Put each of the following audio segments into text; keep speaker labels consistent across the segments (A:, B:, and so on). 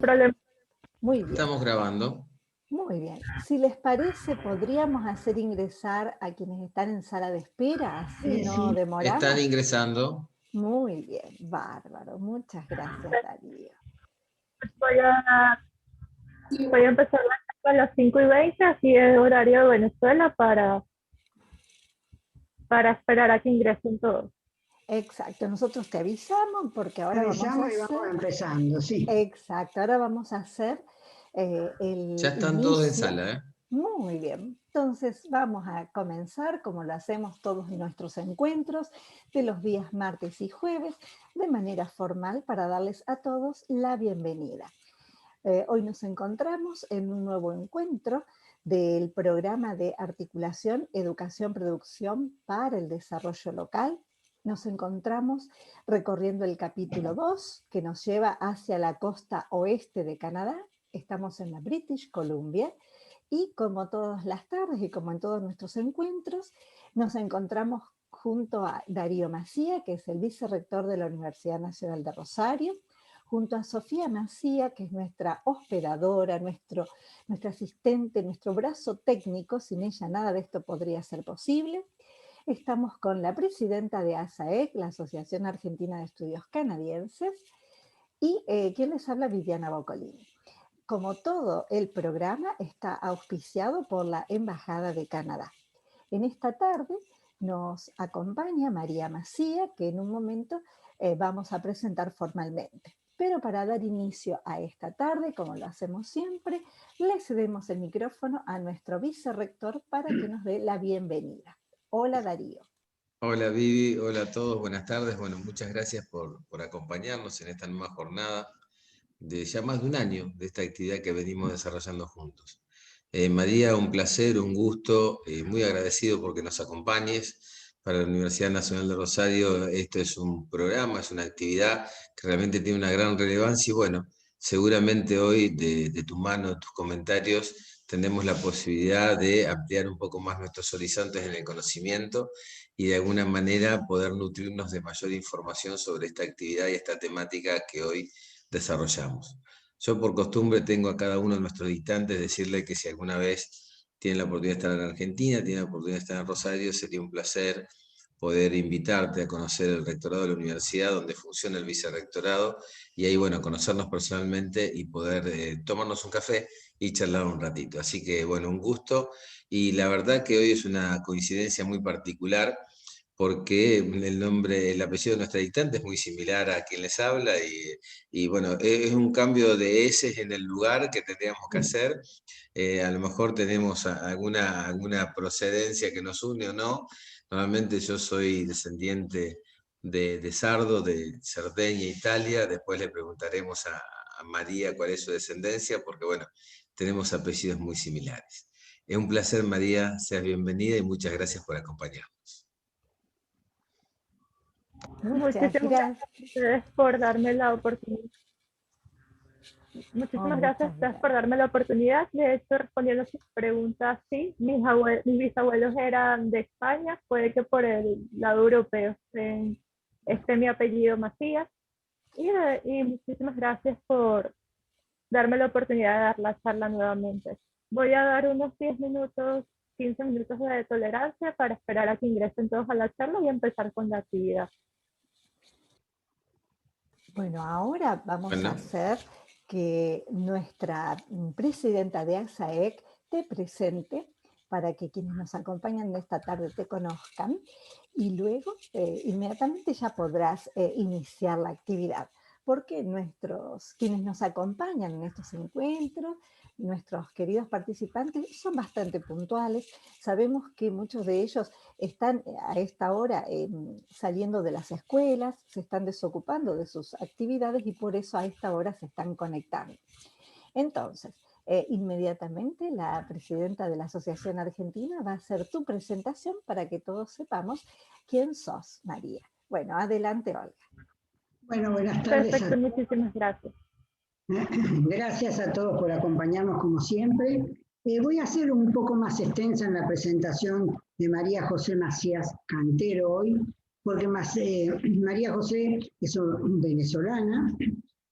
A: problema.
B: Muy bien.
C: Estamos grabando.
B: Muy bien. Si les parece, podríamos hacer ingresar a quienes están en sala de espera, así no demoramos.
C: Están ingresando.
B: Muy bien, bárbaro. Muchas gracias, Darío.
A: Voy a empezar a las 5:20, así es horario de Venezuela, para esperar a que ingresen todos.
B: Exacto, nosotros te avisamos porque ahora vamos a hacer...
D: y vamos empezando, sí.
B: Exacto, ahora vamos a hacer el
C: Ya están
B: inicio.
C: todos en sala, ¿eh?
B: Muy bien, entonces vamos a comenzar como lo hacemos todos nuestros encuentros de los días martes y jueves de manera formal para darles a todos la bienvenida. Hoy nos encontramos en un nuevo encuentro del programa de articulación, educación, producción para el desarrollo local. Nos encontramos recorriendo el capítulo 2 que nos lleva hacia la costa oeste de Canadá. Estamos en la British Columbia. Y como todas las tardes y como en todos nuestros encuentros, nos encontramos junto a Darío Macía, que es el vicerrector de la Universidad Nacional de Rosario, junto a Sofía Macía, que es nuestra hospedadora, nuestra asistente, nuestro brazo técnico. Sin ella nada de esto podría ser posible. Estamos con la presidenta de ASAEC, la Asociación Argentina de Estudios Canadienses, y quien les habla, Viviana Boccolini. Como todo el programa está auspiciado por la Embajada de Canadá. En esta tarde nos acompaña María Macía, que en un momento vamos a presentar formalmente. Pero para dar inicio a esta tarde, como lo hacemos siempre, le cedemos el micrófono a nuestro vicerrector para que nos dé la bienvenida. Hola, Darío.
C: Hola, Vivi. Hola a todos. Buenas tardes. Bueno, muchas gracias por acompañarnos en esta nueva jornada de ya más de un año de esta actividad que venimos desarrollando juntos. María, un placer, un gusto, muy agradecido porque nos acompañes. Para la Universidad Nacional de Rosario esto es un programa, es una actividad que realmente tiene una gran relevancia y bueno, seguramente hoy de tu mano, de tus comentarios, tenemos la posibilidad de ampliar un poco más nuestros horizontes en el conocimiento y de alguna manera poder nutrirnos de mayor información sobre esta actividad y esta temática que hoy desarrollamos. Yo por costumbre tengo a cada uno de nuestros dictantes decirle que si alguna vez tienen la oportunidad de estar en Argentina, tienen la oportunidad de estar en Rosario, sería un placer poder invitarte a conocer el rectorado de la universidad, donde funciona el vicerrectorado, y ahí, bueno, conocernos personalmente y poder tomarnos un café y charlar un ratito. Así que, bueno, un gusto, y la verdad que hoy es una coincidencia muy particular, porque el apellido de nuestra dictante es muy similar a quien les habla y bueno, es un cambio de eses en el lugar que tendríamos que hacer. A lo mejor tenemos alguna procedencia que nos une o no. Normalmente yo soy descendiente de Sardo, de Cerdeña, Italia. Después le preguntaremos a María cuál es su descendencia, porque bueno, tenemos apellidos muy similares. Es un placer, María, seas bienvenida y muchas gracias por acompañarnos.
B: Muchas
A: Muchísimas gracias a ustedes por darme la oportunidad. Muchísimas gracias a ustedes por darme la oportunidad. De hecho, respondiendo a sus preguntas, sí, mis bisabuelos eran de España, puede que por el lado europeo esté mi apellido Macías. Y muchísimas gracias por darme la oportunidad de dar la charla nuevamente. Voy a dar unos 10 minutos, 15 minutos de tolerancia para esperar a que ingresen todos a la charla y empezar con la actividad.
B: Bueno, ahora vamos a hacer que nuestra presidenta de ASAEC te presente para que quienes nos acompañan esta tarde te conozcan y luego inmediatamente ya podrás iniciar la actividad, porque quienes nos acompañan en estos encuentros, nuestros queridos participantes, son bastante puntuales. Sabemos que muchos de ellos están a esta hora saliendo de las escuelas, se están desocupando de sus actividades y por eso a esta hora se están conectando. Entonces, inmediatamente la presidenta de la Asociación Argentina va a hacer tu presentación para que todos sepamos quién sos, María. Bueno, adelante, Olga.
D: Bueno, buenas tardes.
A: Perfecto, muchísimas gracias.
D: Gracias a todos por acompañarnos como siempre. Voy a ser un poco más extensa en la presentación de María José Macías Cantero hoy, porque María José es venezolana.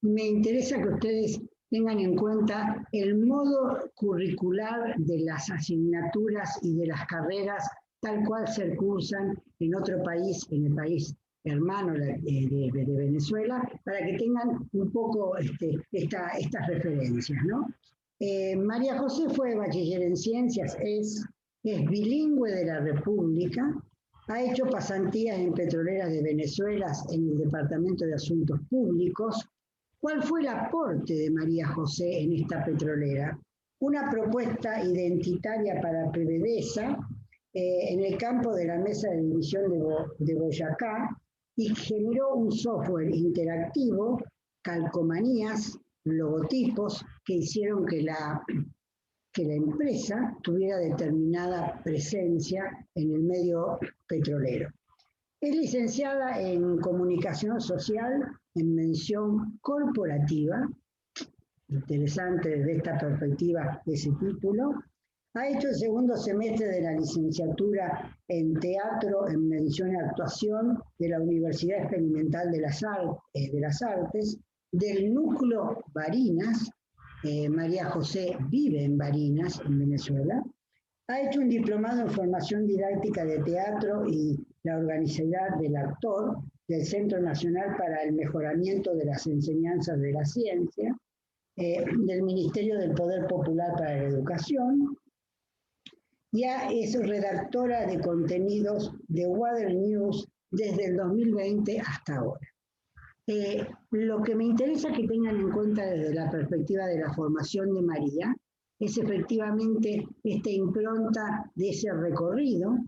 D: Me interesa que ustedes tengan en cuenta el modo curricular de las asignaturas y de las carreras tal cual se cursan en otro país, en el país hermano de Venezuela, para que tengan un poco estas referencias, ¿no? María José fue bachiller en ciencias, es bilingüe de la República, ha hecho pasantías en petroleras de Venezuela en el Departamento de Asuntos Públicos. ¿Cuál fue el aporte de María José en esta petrolera? Una propuesta identitaria para PDVSA en el campo de la mesa de división de Boyacá, y generó un software interactivo, calcomanías, logotipos que hicieron que la empresa tuviera determinada presencia en el medio petrolero. Es licenciada en Comunicación Social, en Mención Corporativa, interesante desde esta perspectiva ese título. Ha hecho el segundo semestre de la licenciatura en Teatro, en Mención y Actuación de la Universidad Experimental de las Artes, del Núcleo Barinas. María José vive en Barinas, en Venezuela. Ha hecho un diplomado en Formación Didáctica de Teatro y la Organicidad del Actor del Centro Nacional para el Mejoramiento de las Enseñanzas de la Ciencia, del Ministerio del Poder Popular para la Educación. Ya es redactora de contenidos de Water News desde el 2020 hasta ahora. Lo que me interesa que tengan en cuenta desde la perspectiva de la formación de María es efectivamente esta impronta de ese recorrido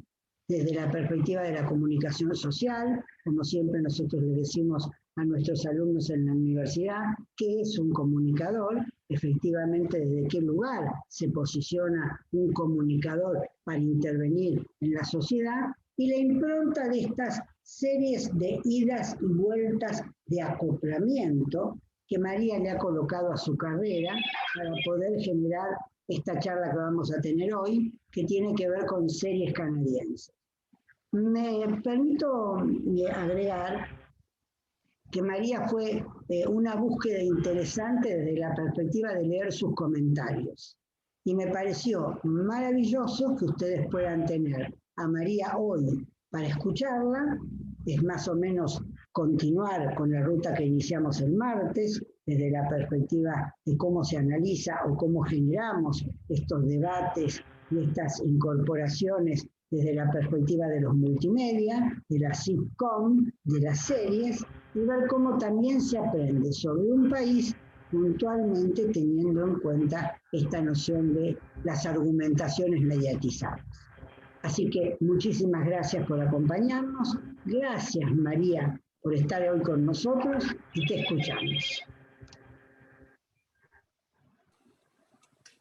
D: desde la perspectiva de la comunicación social, como siempre nosotros le decimos a nuestros alumnos en la universidad, ¿qué es un comunicador? Efectivamente, ¿desde qué lugar se posiciona un comunicador para intervenir en la sociedad? Y la impronta de estas series de idas y vueltas de acoplamiento que María le ha colocado a su carrera para poder generar esta charla que vamos a tener hoy, que tiene que ver con series canadienses. Me permito agregar que María fue una búsqueda interesante desde la perspectiva de leer sus comentarios. Y me pareció maravilloso que ustedes puedan tener a María hoy para escucharla. Es más o menos continuar con la ruta que iniciamos el martes, desde la perspectiva de cómo se analiza o cómo generamos estos debates y estas incorporaciones desde la perspectiva de los multimedia, de la sitcom, de las series, y ver cómo también se aprende sobre un país puntualmente teniendo en cuenta esta noción de las argumentaciones mediatizadas. Así que muchísimas gracias por acompañarnos. Gracias, María, por estar hoy con nosotros y te escuchamos.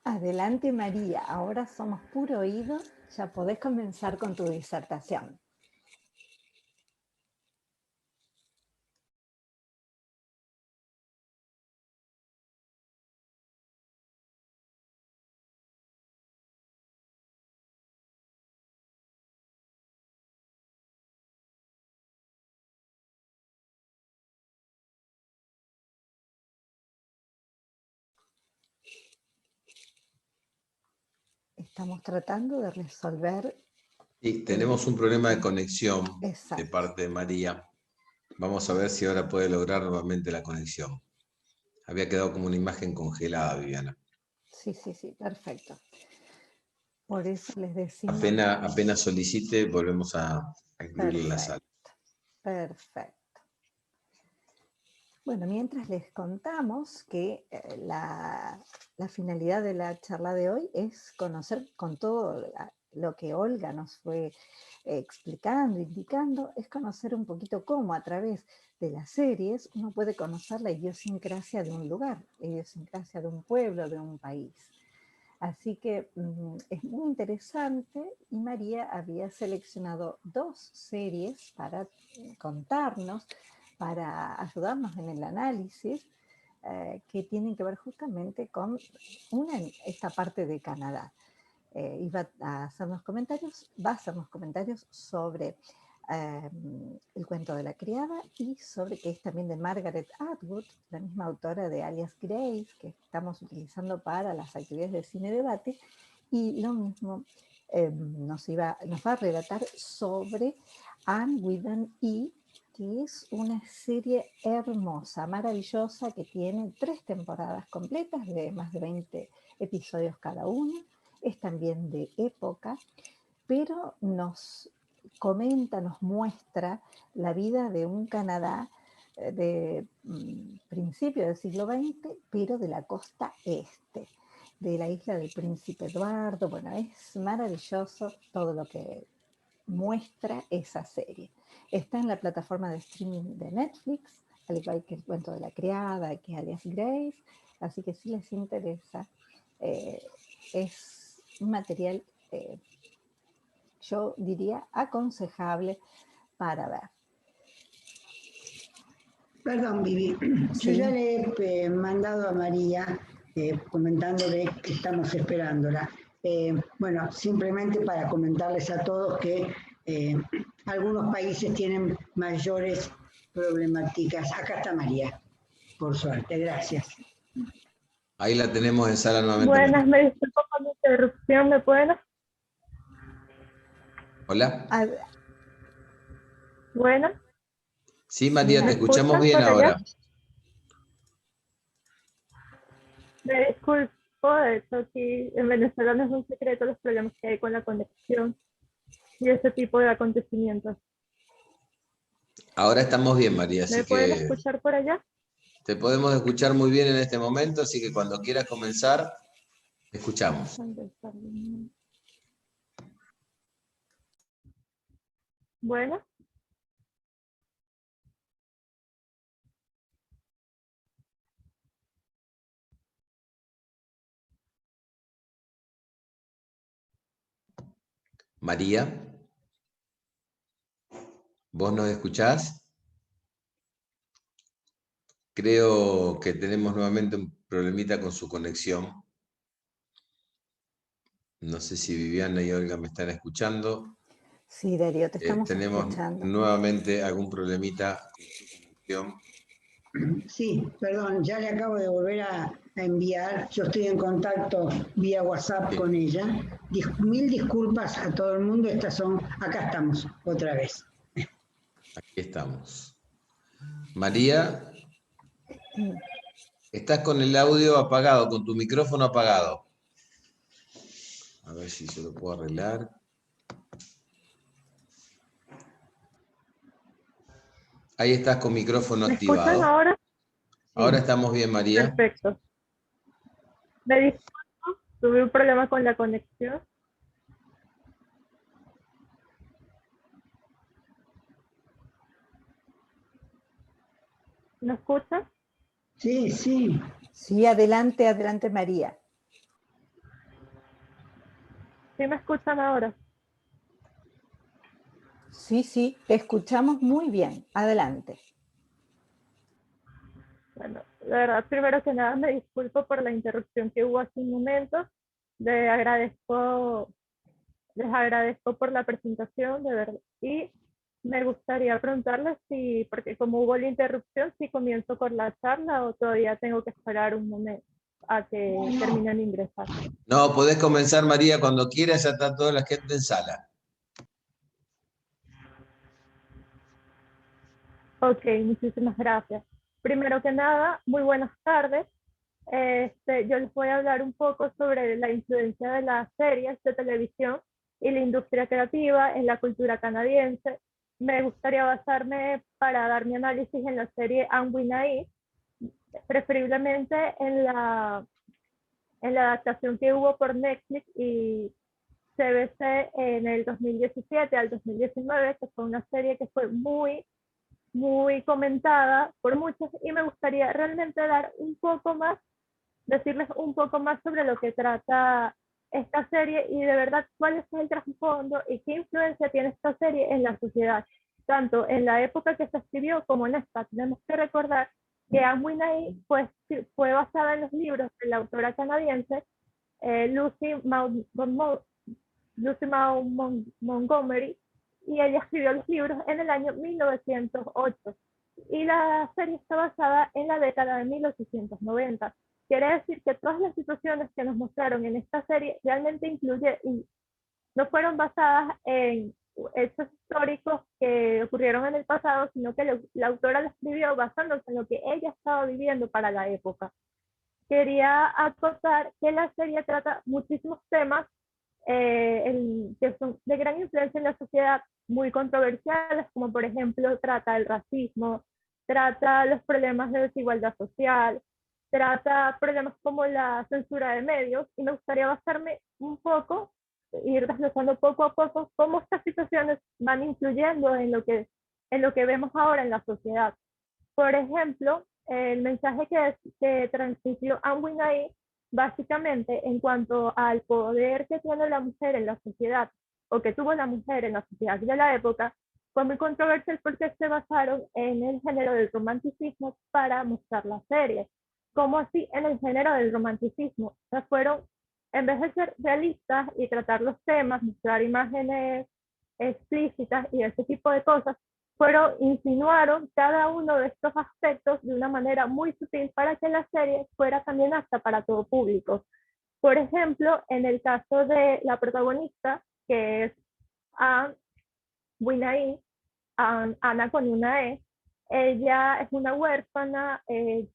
B: Adelante, María. Ahora somos puro oído. Ya podés comenzar con tu disertación. Estamos tratando de resolver.
C: Sí, tenemos un problema de conexión.
B: Exacto.
C: De parte de María. Vamos a ver si ahora puede lograr nuevamente la conexión. Había quedado como una imagen congelada, Viviana.
B: Sí, perfecto. Por eso les decimos...
C: Apenas solicite, volvemos a incluir la sala.
B: Perfecto. Bueno, mientras les contamos que la finalidad de la charla de hoy es conocer, con todo lo que Olga nos fue explicando, indicando, es conocer un poquito cómo a través de las series uno puede conocer la idiosincrasia de un lugar, la idiosincrasia de un pueblo, de un país. Así que es muy interesante, y María había seleccionado 2 series para contarnos, para ayudarnos en el análisis, que tienen que ver justamente con esta parte de Canadá. Va a hacernos comentarios sobre El cuento de la criada, y que es también de Margaret Atwood, la misma autora de Alias Grace, que estamos utilizando para las actividades de cine debate, y lo mismo nos va a relatar sobre Anne with an E, que es una serie hermosa, maravillosa, que tiene 3 temporadas completas de más de 20 episodios cada una. Es también de época, pero nos comenta, nos muestra la vida de un Canadá de principio del siglo XX, pero de la costa este, de la isla del Príncipe Eduardo. Bueno, es maravilloso todo lo que muestra esa serie. Está en la plataforma de streaming de Netflix, al igual que el cuento de la criada, que es Alias Grace, así que si les interesa, es un material, yo diría, aconsejable para ver.
D: Perdón, Vivi, yo
B: Sí.
D: ya le he mandado a María comentándole que estamos esperándola. Bueno, simplemente para comentarles a todos que algunos países tienen mayores problemáticas. Acá está María, por suerte, gracias.
C: Ahí la tenemos en sala nuevamente.
A: Buenas, me disculpo por la interrupción, ¿me pueden?
C: Hola.
A: Buenas.
C: Sí, María, te
A: ¿Me
C: escuchamos
A: escuchan
C: bien
A: por allá?
C: ahora.
A: Me disculpo, de hecho aquí en Venezuela no es un secreto los problemas que hay con la conexión y ese tipo de acontecimientos.
C: Ahora estamos bien, María,
A: ¿Me
C: así
A: pueden
C: que
A: escuchar por allá?
C: te podemos escuchar muy bien en este momento, así que cuando quieras comenzar, te escuchamos.
A: Bueno.
C: María, ¿vos nos escuchás? Creo que tenemos nuevamente un problemita con su conexión. No sé si Viviana y Olga me están escuchando.
B: Sí, Darío, te estamos
C: Tenemos
B: escuchando.
C: nuevamente algún problemita con su conexión.
D: Sí, perdón, ya le acabo de volver a enviar. Yo estoy en contacto vía WhatsApp
C: Sí.
D: con ella. Mil disculpas a todo el mundo. Acá estamos, otra vez.
C: Aquí estamos. María, estás con el audio apagado, con tu micrófono apagado. A ver si se lo puedo arreglar. Ahí estás con micrófono
A: ¿Me
C: activado.
A: escuchan ahora?
C: Ahora estamos bien, María.
A: Perfecto. Me disculpo, tuve un problema con la conexión. ¿Me escuchan?
D: Sí, sí.
B: Sí, adelante, adelante, María.
A: ¿Sí me escuchan ahora?
B: Sí, sí, te escuchamos muy bien. Adelante.
A: Bueno, la verdad, primero que nada me disculpo por la interrupción que hubo hace un momento. Les agradezco por la presentación, de verdad. Y me gustaría preguntarles si, porque como hubo la interrupción, si comienzo con la charla o todavía tengo que esperar un momento a que terminen de ingresar.
C: No, podés comenzar, María, cuando quieras, ya está toda la gente en sala.
A: Ok, muchísimas gracias. Primero que nada, muy buenas tardes. Yo les voy a hablar un poco sobre la influencia de las series de televisión y la industria creativa en la cultura canadiense. Me gustaría basarme para dar mi análisis en la serie Anne with an E, preferiblemente en la adaptación que hubo por Netflix y CBC en el 2017 al 2019, que fue una serie que fue muy comentada por muchos, y me gustaría realmente decirles un poco más sobre lo que trata esta serie y de verdad cuál es el trasfondo y qué influencia tiene esta serie en la sociedad, tanto en la época que se escribió como en esta. Tenemos que recordar que Anne with an E fue basada en los libros de la autora canadiense Lucy Maud Montgomery, y ella escribió los libros en el año 1908. Y la serie está basada en la década de 1890. Quiere decir que todas las situaciones que nos mostraron en esta serie realmente incluye y no fueron basadas en hechos históricos que ocurrieron en el pasado, sino que la autora lo escribió basándose en lo que ella estaba viviendo para la época. Quería acotar que la serie trata muchísimos temas que son de gran influencia en la sociedad, muy controversiales, como por ejemplo trata el racismo, trata los problemas de desigualdad social, trata problemas como la censura de medios, y me gustaría basarme un poco, ir desglosando poco a poco cómo estas situaciones van influyendo en lo que vemos ahora en la sociedad. Por ejemplo, el mensaje que transmitió Anne Winay, básicamente en cuanto al poder que tiene la mujer en la sociedad, o que tuvo la mujer en la sociedad de la época, fue muy controversial porque se basaron en el género del romanticismo para mostrar la serie. Como así en el género del romanticismo, o sea, fueron, en vez de ser realistas y tratar los temas, mostrar imágenes explícitas y ese tipo de cosas, insinuaron cada uno de estos aspectos de una manera muy sutil para que la serie fuera también apta para todo público. Por ejemplo, en el caso de la protagonista, que es Anne Winay, Ana con una E, ella es una huérfana,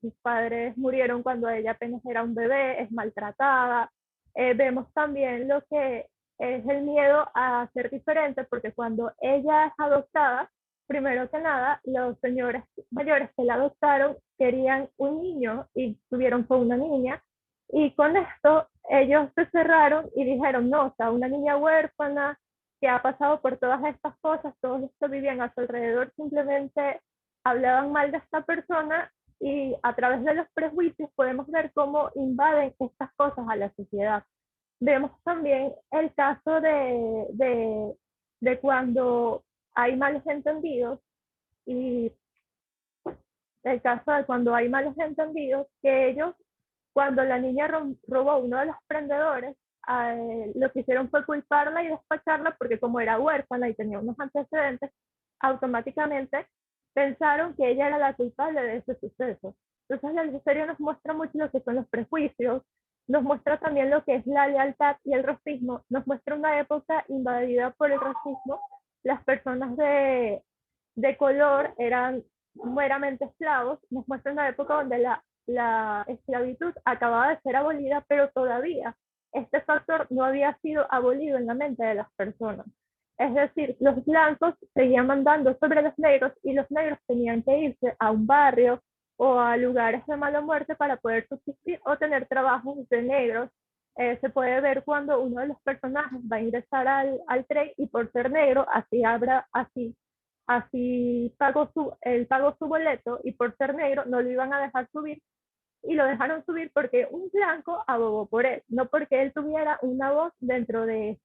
A: sus padres murieron cuando ella apenas era un bebé, es maltratada. Vemos también lo que es el miedo a ser diferente, porque cuando ella es adoptada, primero que nada, los señores mayores que la adoptaron querían un niño y tuvieron con una niña, y con esto ellos se cerraron y dijeron, no, o sea, una niña huérfana que ha pasado por todas estas cosas, todos los que vivían a su alrededor simplemente hablaban mal de esta persona, y a través de los prejuicios podemos ver cómo invaden estas cosas a la sociedad. Vemos también el caso de cuando hay malos entendidos, y el caso de cuando hay malos entendidos, que ellos, cuando la niña robó uno de los prendedores, lo que hicieron fue culparla y despacharla, porque como era huérfana y tenía unos antecedentes, automáticamente pensaron que ella era la culpable de ese suceso. Entonces la serie nos muestra mucho lo que son los prejuicios, nos muestra también lo que es la lealtad y el racismo, nos muestra una época invadida por el racismo. Las personas de color eran meramente esclavos, nos muestra una época donde la esclavitud acababa de ser abolida, pero todavía este factor no había sido abolido en la mente de las personas. Es decir, los blancos seguían mandando sobre los negros, y los negros tenían que irse a un barrio o a lugares de mala muerte para poder subsistir o tener trabajos de negros. Se puede ver cuando uno de los personajes va a ingresar al tren, y por ser negro, así él pagó su boleto, y por ser negro no lo iban a dejar subir, y lo dejaron subir porque un blanco abogó por él, no porque él tuviera una voz dentro de,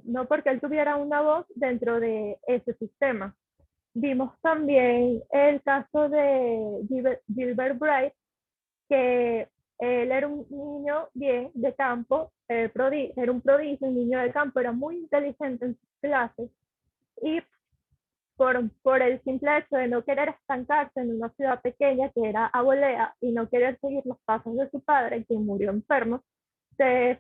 A: no porque él tuviera una voz dentro de ese sistema. Vimos también el caso de Gilbert Bright, que él era un niño bien de campo, era un prodigio, un niño de campo, era muy inteligente en sus clases, y por el simple hecho de no querer estancarse en una ciudad pequeña que era Abolea, y no querer seguir los pasos de su padre, quien murió enfermo, se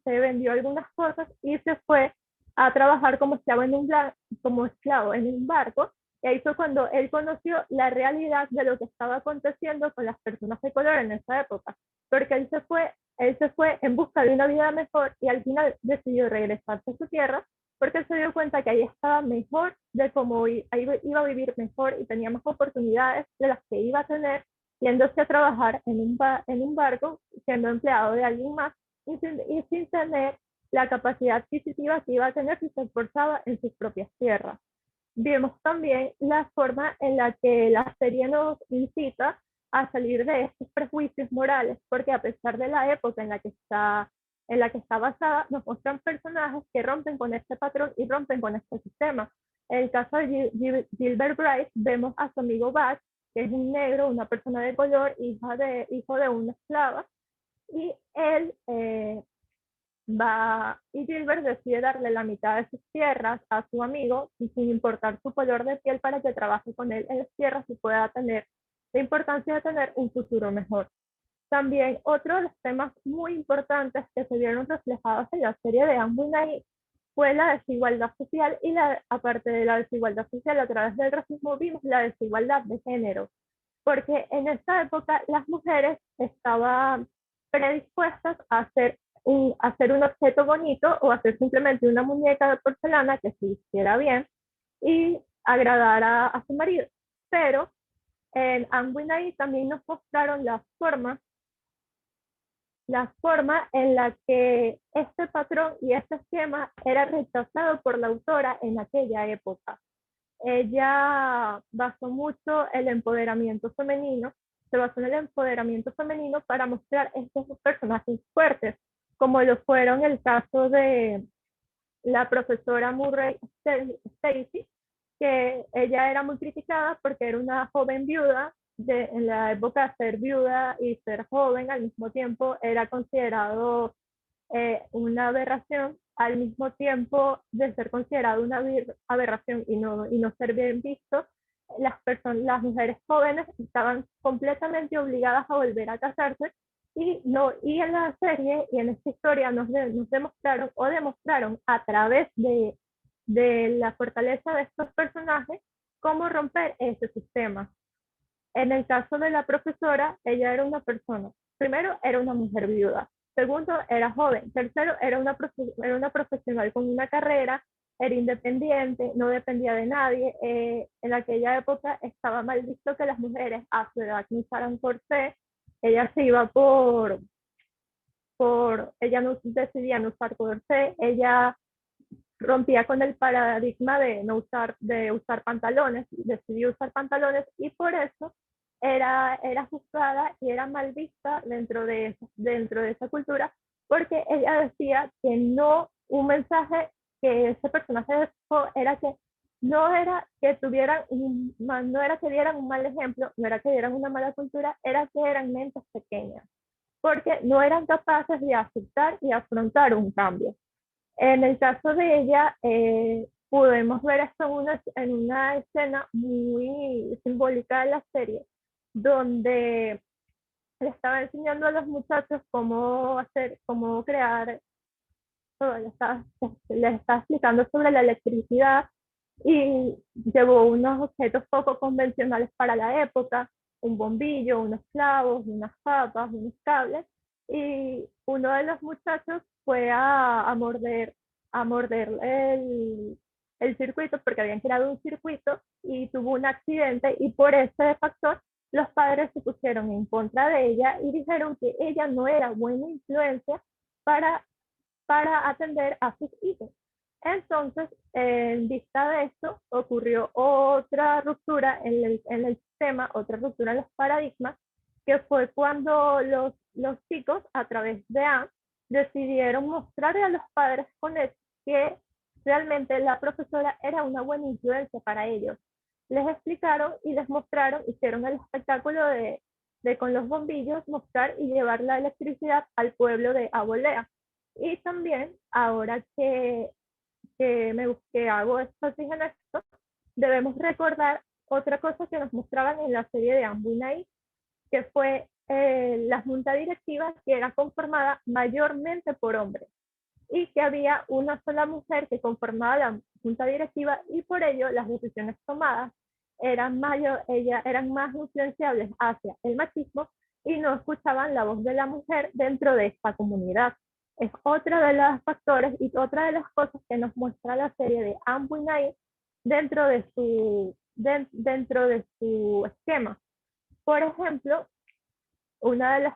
A: vendió algunas cosas y se fue a trabajar como esclavo en un barco. Y ahí fue cuando él conoció la realidad de lo que estaba aconteciendo con las personas de color en esa época, porque él se fue en busca de una vida mejor, y al final decidió regresarse a su tierra, porque él se dio cuenta que ahí estaba mejor, de cómo ahí iba a vivir mejor y tenía más oportunidades de las que iba a tener yéndose a trabajar en un barco, siendo empleado de alguien más, y sin tener la capacidad adquisitiva que iba a tener si se esforzaba en sus propias tierras. Vemos también la forma en la que la serie nos incita a salir de estos prejuicios morales, porque a pesar de la época en la que está basada, nos muestran personajes que rompen con este patrón y rompen con este sistema. En el caso de Gilbert Bright, vemos a su amigo Bach, que es un negro, una persona de color, hijo de una esclava, y él y Gilbert decide darle la mitad de sus tierras a su amigo y sin importar su color de piel para que trabaje con él en las tierras y pueda tener la importancia de tener un futuro mejor. También otro de los temas muy importantes que se vieron reflejados en la serie de Anne with an E fue la desigualdad social y aparte de la desigualdad social a través del racismo vimos la desigualdad de género, porque en esta época las mujeres estaban predispuestas a hacer un objeto bonito o hacer simplemente una muñeca de porcelana que se hiciera bien y agradar a su marido. Pero en Anne with an E también nos mostraron la forma en la que este patrón y este esquema era rechazado por la autora en aquella época. Ella basó mucho el empoderamiento femenino, se basó en el empoderamiento femenino para mostrar estos personajes fuertes, como lo fueron el caso de la profesora Murray Stacy, que ella era muy criticada porque era una joven viuda. En la época ser viuda y ser joven al mismo tiempo era considerado una aberración, al mismo tiempo de ser considerado una aberración y no ser bien visto, las mujeres jóvenes estaban completamente obligadas a volver a casarse y en la serie y en esta historia nos demostraron a través de la fortaleza de estos personajes cómo romper ese sistema. En el caso de la profesora, ella era una persona, primero era una mujer viuda, segundo era joven, tercero era una profesional con una carrera, era independiente, no dependía de nadie. En aquella época estaba mal visto que las mujeres a su edad no usaran corsé, ella se iba ella no decidía no usar corsé, ella rompía con el paradigma de usar pantalones, decidió usar pantalones y por eso era juzgada y era mal vista dentro de esa cultura, porque ella decía que no, un mensaje que ese personaje dejó era que no era que no era que dieran un mal ejemplo, no era que dieran una mala cultura, era que eran mentes pequeñas, porque no eran capaces de aceptar y afrontar un cambio. En el caso de ella, podemos ver esto en una escena muy simbólica de la serie, donde le estaba enseñando a los muchachos cómo crear, les estaba explicando sobre la electricidad y llevó unos objetos poco convencionales para la época, un bombillo, unos clavos, unas papas, unos cables, y uno de los muchachos fue a morder el circuito porque habían creado un circuito y tuvo un accidente y por ese factor los padres se pusieron en contra de ella y dijeron que ella no era buena influencia para atender a sus hijos. Entonces, en vista de esto, ocurrió otra ruptura en el sistema, otra ruptura en los paradigmas, que fue cuando los chicos, a través de Anne, decidieron mostrarle a los padres con él que realmente la profesora era una buena influencia para ellos. Les explicaron y les mostraron, hicieron el espectáculo de con los bombillos mostrar y llevar la electricidad al pueblo de Abolea. Y también, ahora que hago énfasis en esto, debemos recordar otra cosa que nos mostraban en la serie de Anne with an E, que fue la junta directiva, que era conformada mayormente por hombres y que había una sola mujer que conformaba la junta directiva y por ello las decisiones tomadas eran más influenciables hacia el machismo y no escuchaban la voz de la mujer dentro de esta comunidad. Es otro de los factores y otra de las cosas que nos muestra la serie de Anne with an E dentro de su esquema. Por ejemplo, una de las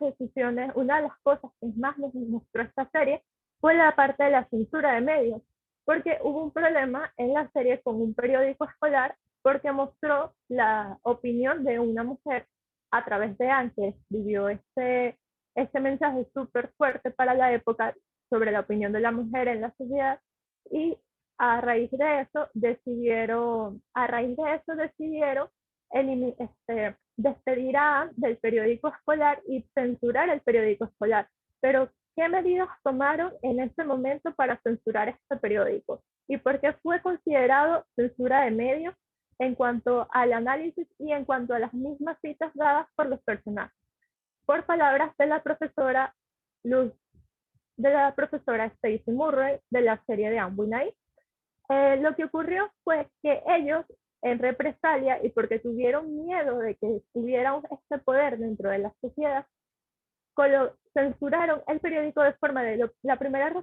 A: cosas que más nos mostró esta serie fue la parte de la censura de medios, porque hubo un problema en la serie con un periódico escolar porque mostró la opinión de una mujer a través de Anne, que escribió este mensaje súper fuerte para la época sobre la opinión de la mujer en la sociedad, y a raíz de eso decidieron despedir a Anne del periódico escolar y censurar el periódico escolar. Pero qué medidas tomaron en ese momento para censurar este periódico y por qué fue considerado censura de medios en cuanto al análisis y en cuanto a las mismas citas dadas por los personajes. Por palabras de la profesora Luz, de la profesora Stacey Murray de la serie de Anne Winay, lo que ocurrió fue que ellos, en represalia y porque tuvieron miedo de que tuviera este poder dentro de la sociedad, censuraron el periódico de forma de la primera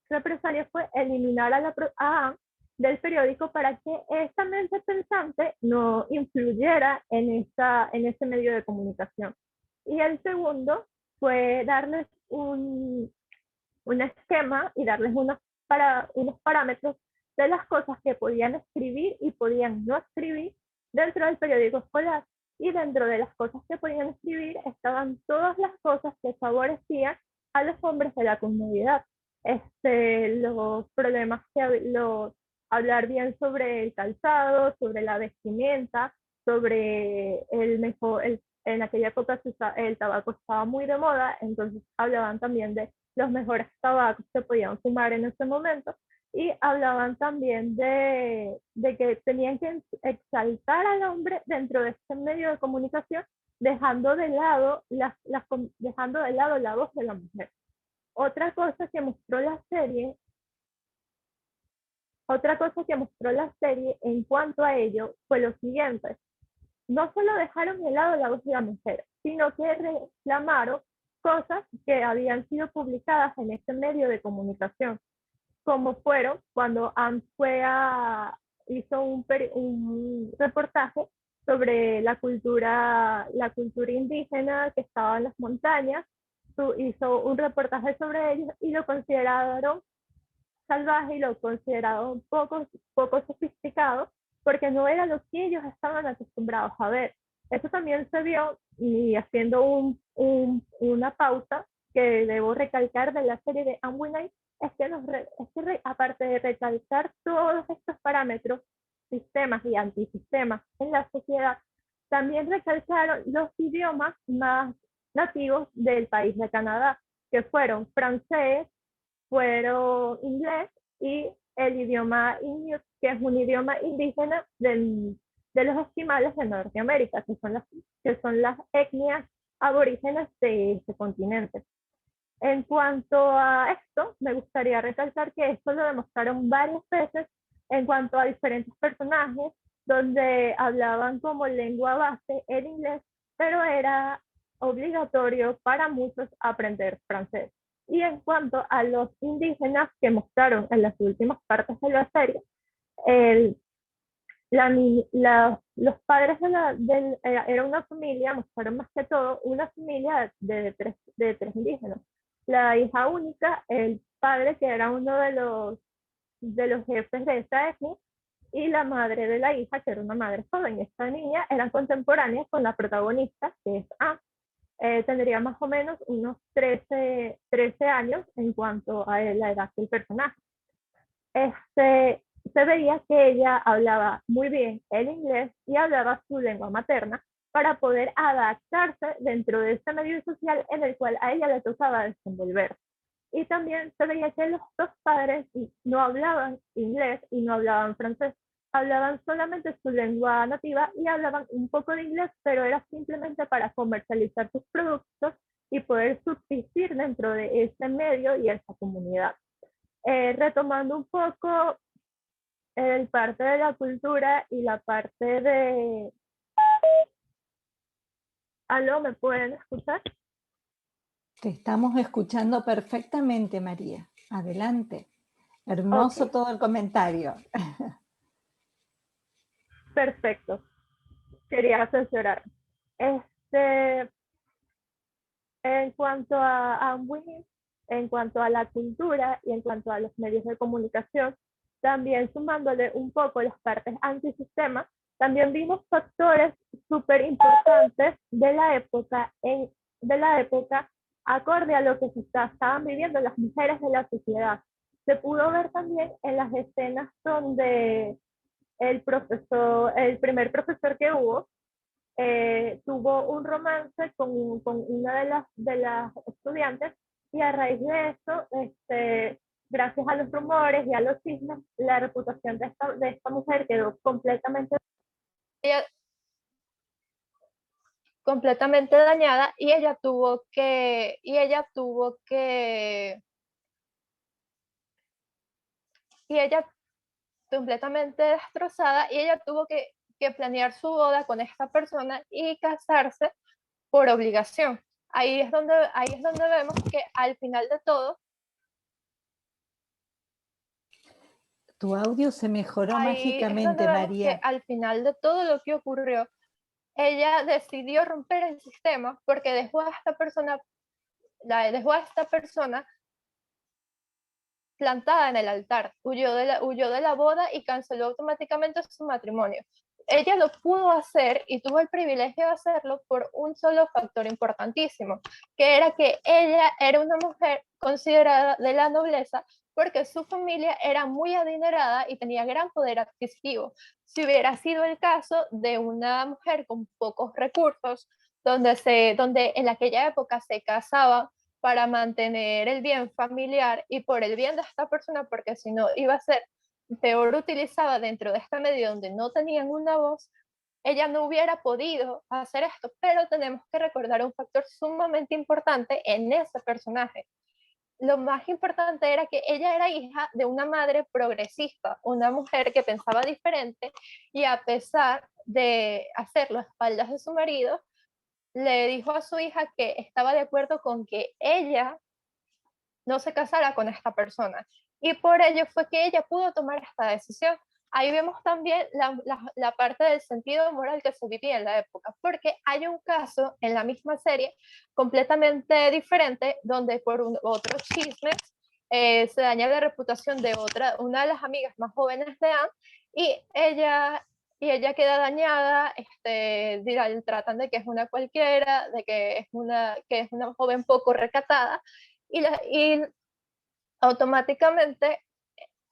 A: represalia fue eliminar a Anne del periódico para que esta mente pensante no influyera en ese medio de comunicación. Y el segundo fue darles un esquema y darles unos parámetros de las cosas que podían escribir y podían no escribir dentro del periódico escolar. Y dentro de las cosas que podían escribir estaban todas las cosas que favorecían a los hombres de la comunidad. Los problemas hablar bien sobre el calzado, sobre la vestimenta, sobre en aquella época el tabaco estaba muy de moda, entonces hablaban también de los mejores tabacos que podían fumar en ese momento, y hablaban también de que tenían que exaltar al hombre dentro de este medio de comunicación, dejando de lado la voz de la mujer. Otra cosa que mostró la serie en cuanto a ello fue lo siguiente: no solo dejaron de lado la voz de la mujer, sino que reclamaron cosas que habían sido publicadas en este medio de comunicación, como fueron cuando Anne hizo un reportaje sobre la cultura indígena que estaba en las montañas. Hizo un reportaje sobre ellos y lo consideraron salvaje y lo consideraron poco sofisticado, porque no era lo que ellos estaban acostumbrados a ver. Eso también se vio, y haciendo una pausa que debo recalcar de la serie de Anne Winay, es que aparte de recalcar todos estos parámetros, sistemas y antisistemas en la sociedad, también recalcaron los idiomas más nativos del país de Canadá, que fueron francés, fueron inglés y el idioma inuit, que es un idioma indígena de los esquimales de Norteamérica, que son las etnias aborígenes de ese continente. En cuanto a esto, me gustaría recalcar que esto lo demostraron varias veces en cuanto a diferentes personajes, donde hablaban como lengua base el inglés, pero era obligatorio para muchos aprender francés. Y en cuanto a los indígenas que mostraron en las últimas partes de la serie, los padres era una familia, mostraron más que todo una familia de tres indígenas. La hija única, el padre que era uno de los jefes de esta etnia, y la madre de la hija, que era una madre joven. Esta niña eran contemporáneas con la protagonista, que es Anne. Tendría más o menos unos 13 años en cuanto a la edad del personaje. Se veía que ella hablaba muy bien el inglés y hablaba su lengua materna para poder adaptarse dentro de este medio social en el cual a ella le tocaba desenvolver. Y también se veía que los dos padres no hablaban inglés y no hablaban francés, hablaban solamente su lengua nativa y hablaban un poco de inglés, pero era simplemente para comercializar sus productos y poder subsistir dentro de ese medio y esa comunidad. Retomando un poco el parte de la cultura y la parte de... ¿Aló? ¿Me pueden escuchar?
B: Te estamos escuchando perfectamente, María. Adelante. Hermoso todo el comentario.
A: Perfecto. Quería asesorar. En cuanto a Winnie, en cuanto a la cultura y en cuanto a los medios de comunicación, también sumándole un poco las partes antisistema, también vimos factores súper importantes de la época acorde a lo que estaban viviendo las mujeres de la sociedad. Se pudo ver también en las escenas donde el primer profesor que hubo, tuvo un romance con una de las estudiantes, Y a raíz de eso, gracias a los rumores y a los chismes, la reputación de esta mujer quedó
E: ella- completamente dañada y ella completamente destrozada y ella tuvo que planear su boda con esta persona y casarse por obligación. Ahí es donde vemos que al final de todo,
B: Tu audio se mejoró
E: ahí es donde
B: mágicamente,
E: vemos
B: María.
E: que al final de todo lo que ocurrió, ella decidió romper el sistema porque dejó a esta persona plantada en el altar, huyó de la boda y canceló automáticamente su matrimonio. Ella lo pudo hacer y tuvo el privilegio de hacerlo por un solo factor importantísimo, que era que ella era una mujer considerada de la nobleza porque su familia era muy adinerada y tenía gran poder adquisitivo. Si hubiera sido el caso de una mujer con pocos recursos, donde en aquella época se casaba para mantener el bien familiar y por el bien de esta persona, porque si no iba a ser peor utilizada dentro de esta medio donde no tenían una voz, ella no hubiera podido hacer esto, pero tenemos que recordar un factor sumamente importante en ese personaje. Lo más importante era que ella era hija de una madre progresista, una mujer que pensaba diferente y a pesar de hacerlo a espaldas de su marido, le dijo a su hija que estaba de acuerdo con que ella no se casara con esta persona. Y por ello fue que ella pudo tomar esta decisión. Ahí vemos también la parte del sentido moral que se vivía en la época, porque hay un caso en la misma serie completamente diferente, donde por otro chisme se daña la reputación de una de las amigas más jóvenes de Anne, y ella queda dañada, tratan de que es una cualquiera, de que es una joven poco recatada, y automáticamente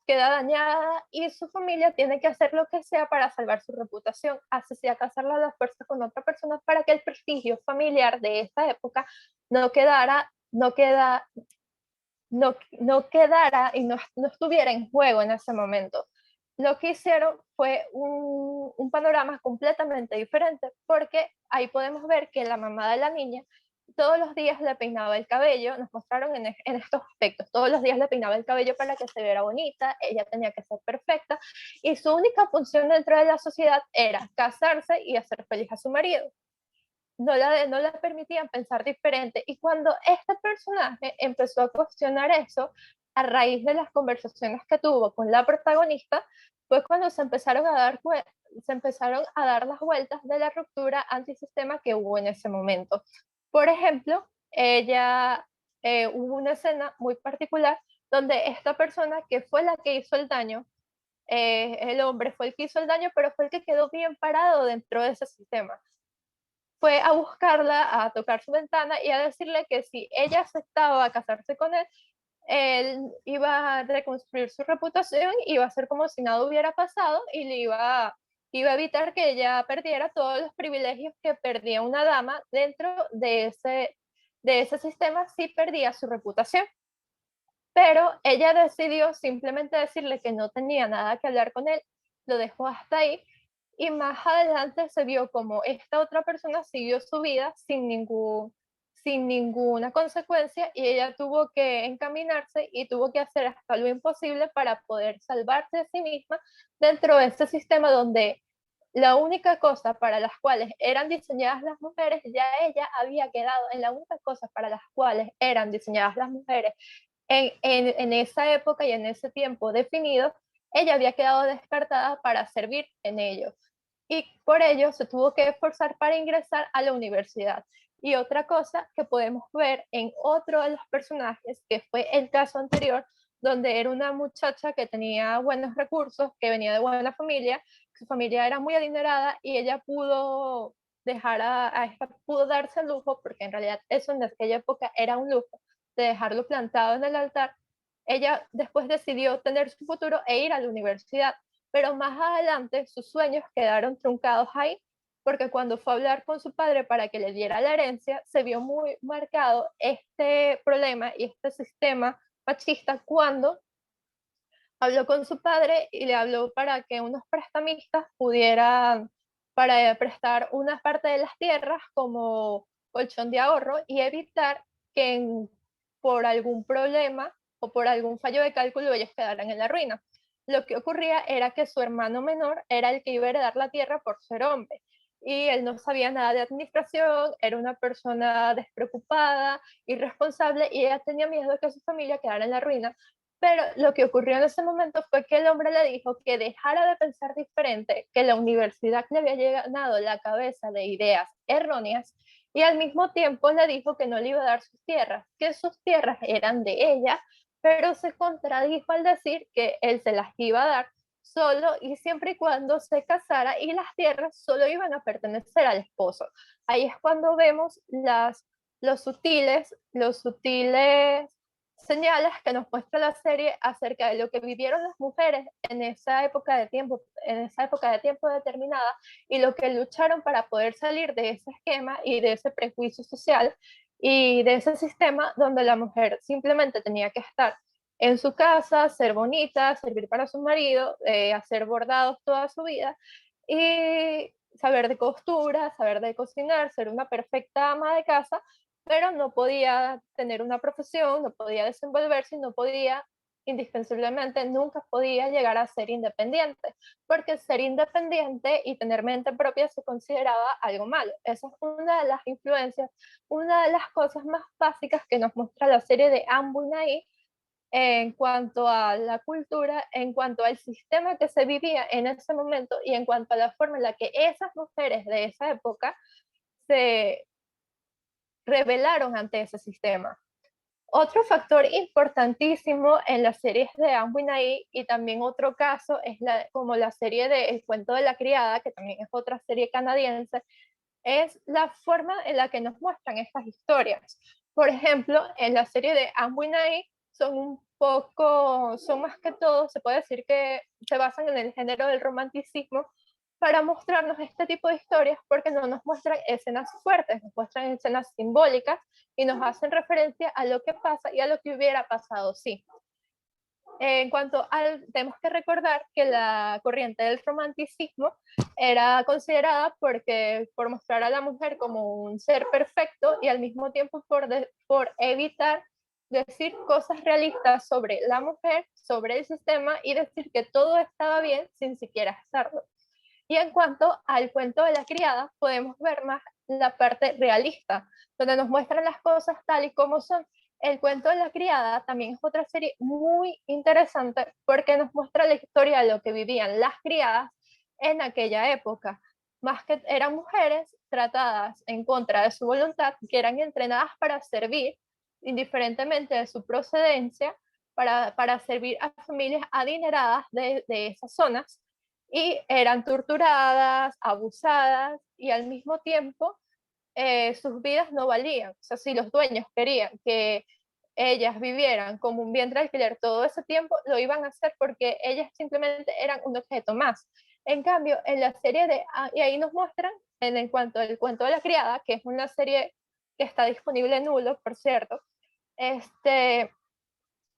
E: queda dañada y su familia tiene que hacer lo que sea para salvar su reputación, así sea casarla a las fuerzas con otra persona para que el prestigio familiar de esta época no quedara, no quedara y no estuviera en juego en ese momento. Lo que hicieron fue un panorama completamente diferente, porque ahí podemos ver que la mamá de la niña todos los días le peinaba el cabello, nos mostraron en estos aspectos, todos los días le peinaba el cabello para que se viera bonita, ella tenía que ser perfecta, y su única función dentro de la sociedad era casarse y hacer feliz a su marido. No la permitían pensar diferente. Y cuando este personaje empezó a cuestionar eso, a raíz de las conversaciones que tuvo con la protagonista, fue cuando se empezaron a dar las vueltas de la ruptura antisistema que hubo en ese momento. Por ejemplo, hubo una escena muy particular donde esta persona que fue la que hizo el daño, el hombre fue el que hizo el daño, pero fue el que quedó bien parado dentro de ese sistema, fue a buscarla, a tocar su ventana y a decirle que si ella aceptaba a casarse con él iba a reconstruir su reputación, iba a hacer como si nada hubiera pasado y iba a evitar que ella perdiera todos los privilegios que perdía una dama dentro de ese sistema si perdía su reputación. Pero ella decidió simplemente decirle que no tenía nada que hablar con él, lo dejó hasta ahí y más adelante se vio como esta otra persona siguió su vida sin ninguna consecuencia y ella tuvo que encaminarse y tuvo que hacer hasta lo imposible para poder salvarse de sí misma dentro de este sistema donde la única cosa para las cuales eran diseñadas las mujeres, ya ella había quedado en la única cosa para las cuales eran diseñadas las mujeres en esa época y en ese tiempo definido, ella había quedado descartada para servir en ello. Y por ello se tuvo que esforzar para ingresar a la universidad. Y otra cosa que podemos ver en otro de los personajes, que fue el caso anterior, donde era una muchacha que tenía buenos recursos, que venía de buena familia, su familia era muy adinerada y ella pudo pudo darse el lujo, porque en realidad eso en aquella época era un lujo, de dejarlo plantado en el altar. Ella después decidió tener su futuro e ir a la universidad, pero más adelante sus sueños quedaron truncados ahí porque cuando fue a hablar con su padre para que le diera la herencia, se vio muy marcado este problema y este sistema machista cuando habló con su padre y le habló para que unos prestamistas pudieran para prestar una parte de las tierras como colchón de ahorro y evitar que por algún problema o por algún fallo de cálculo ellos quedaran en la ruina. Lo que ocurría era que su hermano menor era el que iba a heredar la tierra por ser hombre y él no sabía nada de administración, era una persona despreocupada, irresponsable y ella tenía miedo de que su familia quedara en la ruina, pero lo que ocurrió en ese momento fue que el hombre le dijo que dejara de pensar diferente, que la universidad le había llenado la cabeza de ideas erróneas y al mismo tiempo le dijo que no le iba a dar sus tierras, que sus tierras eran de ella, pero se contradijo al decir que él se las iba a dar solo y siempre y cuando se casara y las tierras solo iban a pertenecer al esposo. Ahí es cuando vemos los sutiles señales que nos muestra la serie acerca de lo que vivieron las mujeres en esa época de tiempo, determinada y lo que lucharon para poder salir de ese esquema y de ese prejuicio social y de ese sistema donde la mujer simplemente tenía que estar en su casa, ser bonita, servir para su marido, hacer bordados toda su vida y saber de costura, saber de cocinar, ser una perfecta ama de casa, pero no podía tener una profesión, no podía desenvolverse, no podía, indispensablemente, nunca podía llegar a ser independiente, porque ser independiente y tener mente propia se consideraba algo malo. Esa es una de las influencias, una de las cosas más básicas que nos muestra la serie de Anne Buinay en cuanto a la cultura, en cuanto al sistema que se vivía en ese momento y en cuanto a la forma en la que esas mujeres de esa época se rebelaron ante ese sistema. Otro factor importantísimo en las series de Anne Buinay y también otro caso es como la serie de El cuento de la criada, que también es otra serie canadiense, es la forma en la que nos muestran estas historias. Por ejemplo, en la serie de Anne Buinay son más que todo, se puede decir que se basan en el género del romanticismo para mostrarnos este tipo de historias porque no nos muestran escenas fuertes, nos muestran escenas simbólicas y nos hacen referencia a lo que pasa y a lo que hubiera pasado sí. Tenemos que recordar que la corriente del romanticismo era considerada por mostrar a la mujer como un ser perfecto y al mismo tiempo por evitar decir cosas realistas sobre la mujer, sobre el sistema y decir que todo estaba bien sin siquiera estarlo. Y en cuanto al cuento de la criada, podemos ver más la parte realista, donde nos muestran las cosas tal y como son. El cuento de la criada también es otra serie muy interesante porque nos muestra la historia de lo que vivían las criadas en aquella época. Más que eran mujeres tratadas en contra de su voluntad, que eran entrenadas para servir, indiferentemente de su procedencia, para servir a familias adineradas de esas zonas y eran torturadas, abusadas y al mismo tiempo sus vidas no valían. O sea, si los dueños querían que ellas vivieran como un vientre de alquiler todo ese tiempo, lo iban a hacer porque ellas simplemente eran un objeto más. En cambio, en la serie y ahí nos muestran, en cuanto al cuento de la criada, que es una serie que está disponible en Hulu, por cierto,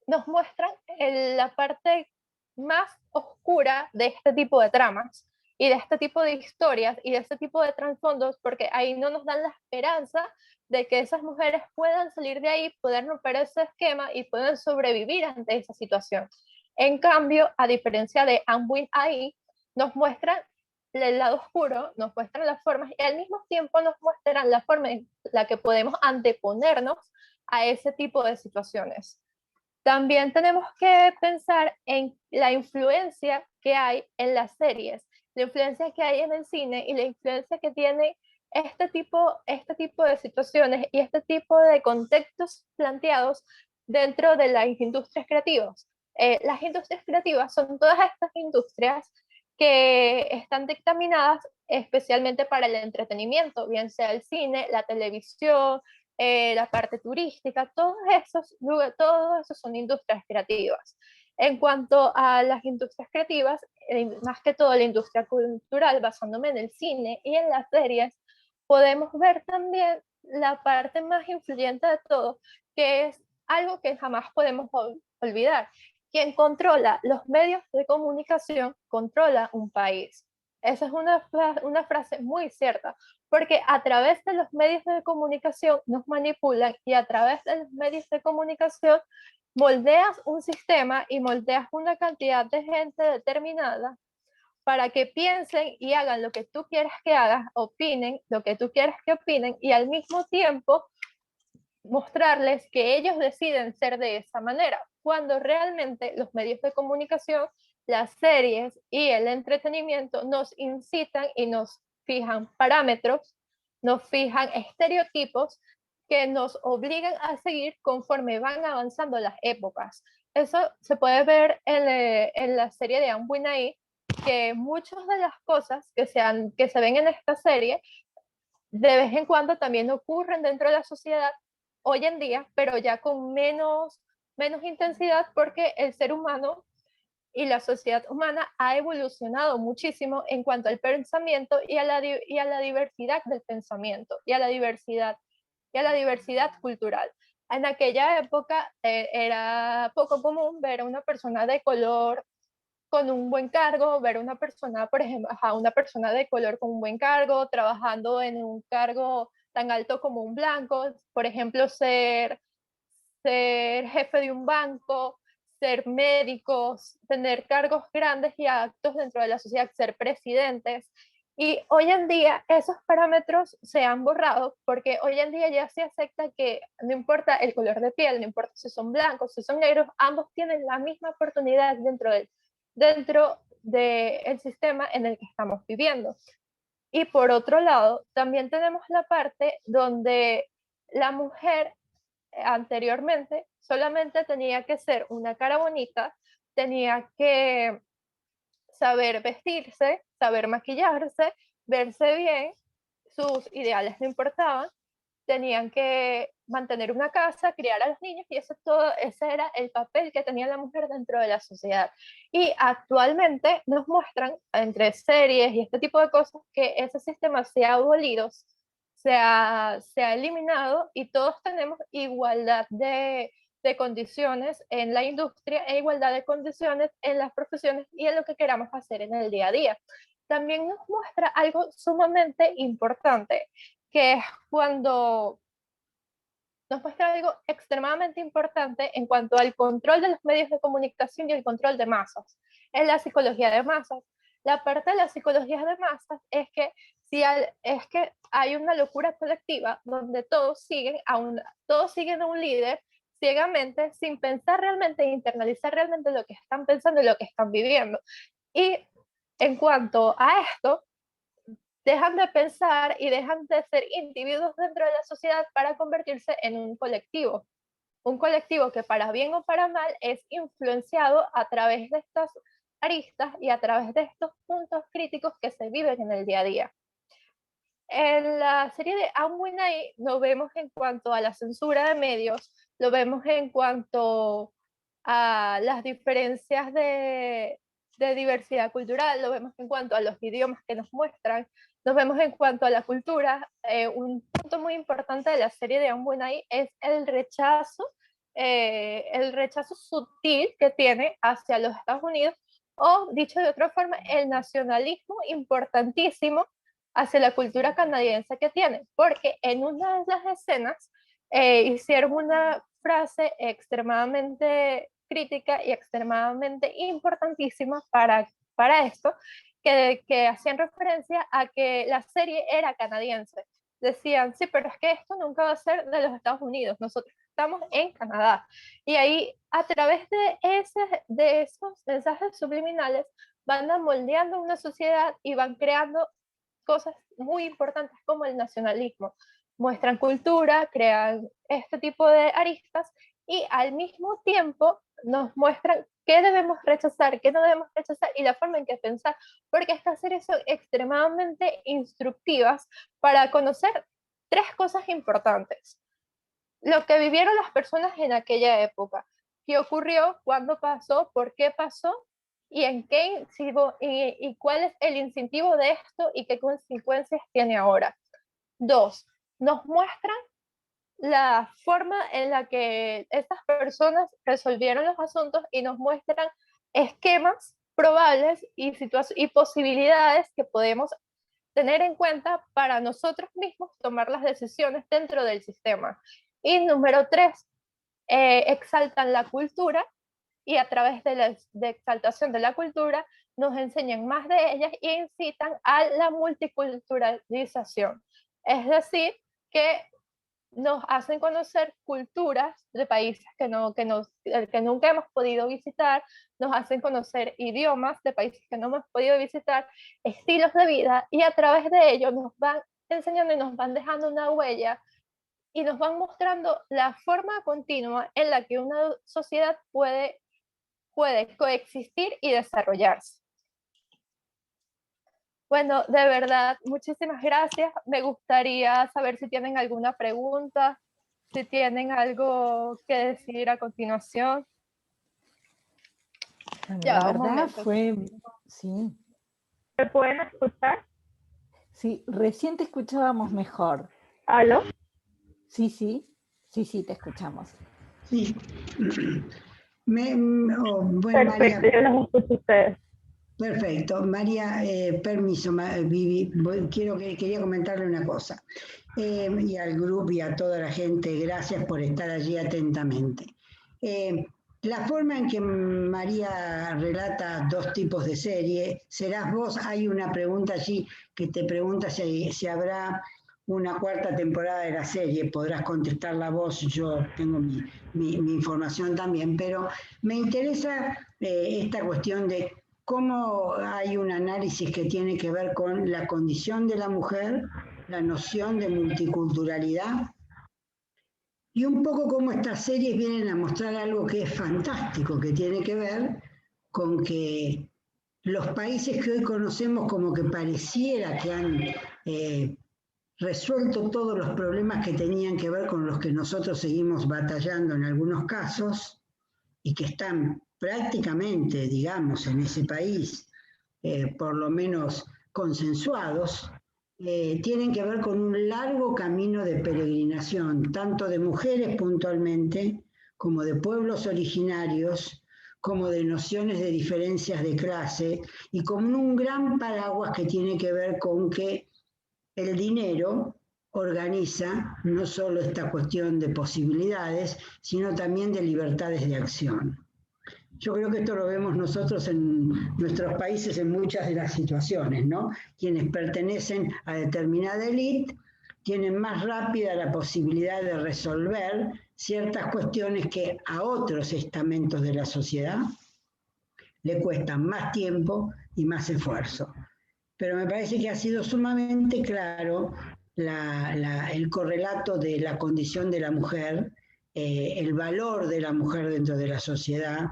E: nos muestran la parte más oscura de este tipo de tramas y de este tipo de historias y de este tipo de trasfondos, porque ahí no nos dan la esperanza de que esas mujeres puedan salir de ahí, puedan romper ese esquema y puedan sobrevivir ante esa situación. En cambio, a diferencia de Anne Buinay, nos muestran el lado oscuro, nos muestran las formas y al mismo tiempo nos muestran la forma en la que podemos anteponernos a ese tipo de situaciones. También tenemos que pensar en la influencia que hay en las series, la influencia que hay en el cine y la influencia que tiene este tipo de situaciones y este tipo de contextos planteados dentro de las industrias creativas. Las industrias creativas son todas estas industrias que están dictaminadas especialmente para el entretenimiento, bien sea el cine, la televisión, la parte turística, todos esos son industrias creativas. En cuanto a las industrias creativas, más que todo la industria cultural, basándome en el cine y en las series, podemos ver también la parte más influyente de todo, que es algo que jamás podemos olvidar. Quien controla los medios de comunicación controla un país. Esa es una frase muy cierta, porque a través de los medios de comunicación nos manipulan y a través de los medios de comunicación moldeas un sistema y moldeas una cantidad de gente determinada para que piensen y hagan lo que tú quieres que hagan, opinen lo que tú quieres que opinen y al mismo tiempo mostrarles que ellos deciden ser de esa manera, cuando realmente los medios de comunicación, las series y el entretenimiento nos incitan y nos fijan parámetros, nos fijan estereotipos que nos obligan a seguir conforme van avanzando las épocas. Eso se puede ver en la serie de Anne Winai, que muchas de las cosas que se ven en esta serie de vez en cuando también ocurren dentro de la sociedad hoy en día, pero ya con menos intensidad porque el ser humano y la sociedad humana ha evolucionado muchísimo en cuanto al pensamiento y a la diversidad del pensamiento y a la diversidad cultural. En aquella época era poco común ver a una persona de color con un buen cargo, ver una persona, por ejemplo, a una persona de color con un buen cargo, trabajando en un cargo tan alto como un blanco, por ejemplo, ser jefe de un banco, ser médicos, tener cargos grandes y altos dentro de la sociedad, ser presidentes. Y hoy en día esos parámetros se han borrado porque hoy en día ya se acepta que no importa el color de piel, no importa si son blancos, si son negros, ambos tienen la misma oportunidad dentro del sistema en el que estamos viviendo. Y por otro lado, también tenemos la parte donde la mujer anteriormente solamente tenía que ser una cara bonita, tenía que saber vestirse, saber maquillarse, verse bien, sus ideales no importaban, tenían que mantener una casa, criar a los niños y ese era el papel que tenía la mujer dentro de la sociedad. Y actualmente nos muestran entre series y este tipo de cosas que ese sistema se ha abolido, se ha eliminado y todos tenemos igualdad de condiciones en la industria e igualdad de condiciones en las profesiones y en lo que queramos hacer en el día a día. También nos muestra algo sumamente importante, que es cuando nos muestra algo extremadamente importante en cuanto al control de los medios de comunicación y el control de masas. En la psicología de masas, la parte de la psicología de masas es que, es que hay una locura colectiva donde todos siguen a un líder ciegamente, sin pensar realmente e internalizar realmente lo que están pensando y lo que están viviendo. Y en cuanto a esto, dejan de pensar y dejan de ser individuos dentro de la sociedad para convertirse en un colectivo que para bien o para mal es influenciado a través de estas aristas y a través de estos puntos críticos que se viven en el día a día. En la serie de Anne Winai lo vemos en cuanto a la censura de medios, lo vemos en cuanto a las diferencias de diversidad cultural, lo vemos en cuanto a los idiomas que nos muestran, nos vemos en cuanto a la cultura. Un punto muy importante de la serie de Anne Winai es el rechazo sutil que tiene hacia los Estados Unidos, o dicho de otra forma, el nacionalismo importantísimo hacia la cultura canadiense que tiene, porque en una de las escenas hicieron una frase extremadamente crítica y extremadamente importantísima para esto, que hacían referencia a que la serie era canadiense. Decían, sí, pero es que esto nunca va a ser de los Estados Unidos, nosotros estamos en Canadá. Y ahí, a través de esos mensajes subliminales, van moldeando una sociedad y van creando cosas muy importantes como el nacionalismo. Muestran cultura, crean este tipo de aristas y al mismo tiempo nos muestran qué debemos rechazar, qué no debemos rechazar y la forma en que pensar, porque estas series son extremadamente instructivas para conocer tres cosas importantes. Lo que vivieron las personas en aquella época, qué ocurrió, cuándo pasó, por qué pasó y en qué y cuál es el incentivo de esto y qué consecuencias tiene ahora. 2, nos muestran la forma en la que estas personas resolvieron los asuntos y nos muestran esquemas probables y posibilidades que podemos tener en cuenta para nosotros mismos tomar las decisiones dentro del sistema. Y número 3, exaltan la cultura y a través de la exaltación de la cultura nos enseñan más de ellas e incitan a la multiculturalización. Es decir, que nos hacen conocer culturas de países que nunca hemos podido visitar, nos hacen conocer idiomas de países que no hemos podido visitar, estilos de vida, y a través de ello nos van enseñando y nos van dejando una huella y nos van mostrando la forma continua en la que una sociedad puede coexistir y desarrollarse. Bueno, de verdad, muchísimas gracias. Me gustaría saber si tienen alguna pregunta, si tienen algo que decir a continuación.
B: Bueno,
E: Ya,
B: la
E: un
B: verdad
E: momento.
B: fue, sí,
A: ¿Me pueden escuchar?
B: sí, recién te escuchábamos mejor.
A: ¿Aló?
B: Sí, te escuchamos.
D: Sí. Bueno,
A: Perfecto,
D: María,
A: yo los escucho a ustedes.
D: perfecto. María, permiso, Vivi, quería comentarle una cosa. Y al grupo y a toda la gente, gracias por estar allí atentamente. La forma en que María relata dos tipos de serie, serás vos, hay una pregunta allí que te pregunta si habrá una cuarta temporada de la serie, podrás contestarla vos, yo tengo mi información también, pero me interesa esta cuestión de cómo hay un análisis que tiene que ver con la condición de la mujer, la noción de multiculturalidad, y un poco cómo estas series vienen a mostrar algo que es fantástico, que tiene que ver con que los países que hoy conocemos como que pareciera que han resuelto todos los problemas que tenían que ver con los que nosotros seguimos batallando en algunos casos, y que están prácticamente, digamos, en ese país, por lo menos consensuados, tienen que ver con un largo camino de peregrinación, tanto de mujeres puntualmente, como de pueblos originarios, como de nociones de diferencias de clase, y con un gran paraguas que tiene que ver con que el dinero organiza no solo esta cuestión de posibilidades, sino también de libertades de acción. Yo creo que esto lo vemos nosotros en nuestros países en muchas de las situaciones, ¿no? Quienes pertenecen a determinada élite tienen más rápida la posibilidad de resolver ciertas cuestiones que a otros estamentos de la sociedad le cuestan más tiempo y más esfuerzo. Pero me parece que ha sido sumamente claro el correlato de la condición de la mujer, el valor de la mujer dentro de la sociedad,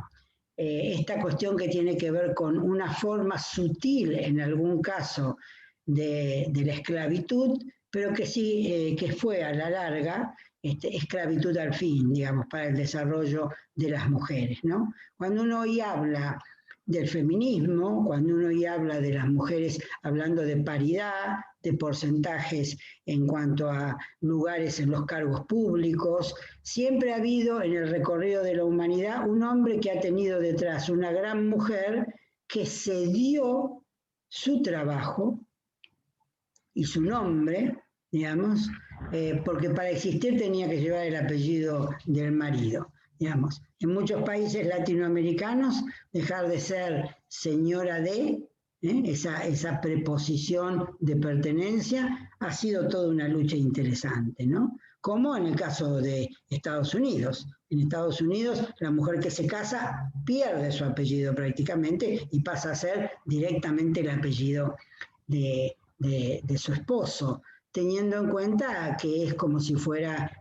D: esta cuestión que tiene que ver con una forma sutil, en algún caso, de la esclavitud, pero que sí, que fue a la larga esclavitud al fin, digamos, para el desarrollo de las mujeres, ¿no? Cuando uno hoy habla del feminismo, cuando uno hoy habla de las mujeres hablando de paridad, de porcentajes en cuanto a lugares en los cargos públicos, siempre ha habido en el recorrido de la humanidad un hombre que ha tenido detrás una gran mujer que cedió su trabajo y su nombre, digamos, porque para existir tenía que llevar el apellido del marido. Digamos, en muchos países latinoamericanos, dejar de ser señora de, esa preposición de pertenencia, ha sido toda una lucha interesante, ¿no? Como en el caso de Estados Unidos. En Estados Unidos, la mujer que se casa pierde su apellido prácticamente y pasa a ser directamente el apellido de su esposo, teniendo en cuenta que es como si fuera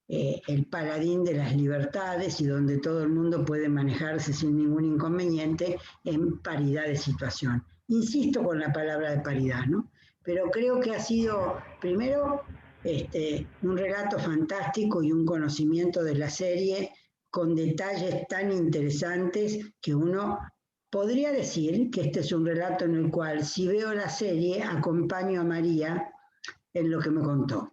D: el paladín de las libertades y donde todo el mundo puede manejarse sin ningún inconveniente en paridad de situación. Insisto con la palabra de paridad, ¿no? Pero creo que ha sido, primero, un relato fantástico y un conocimiento de la serie con detalles tan interesantes que uno podría decir que este es un relato en el cual, si veo la serie, acompaño a María en lo que me contó,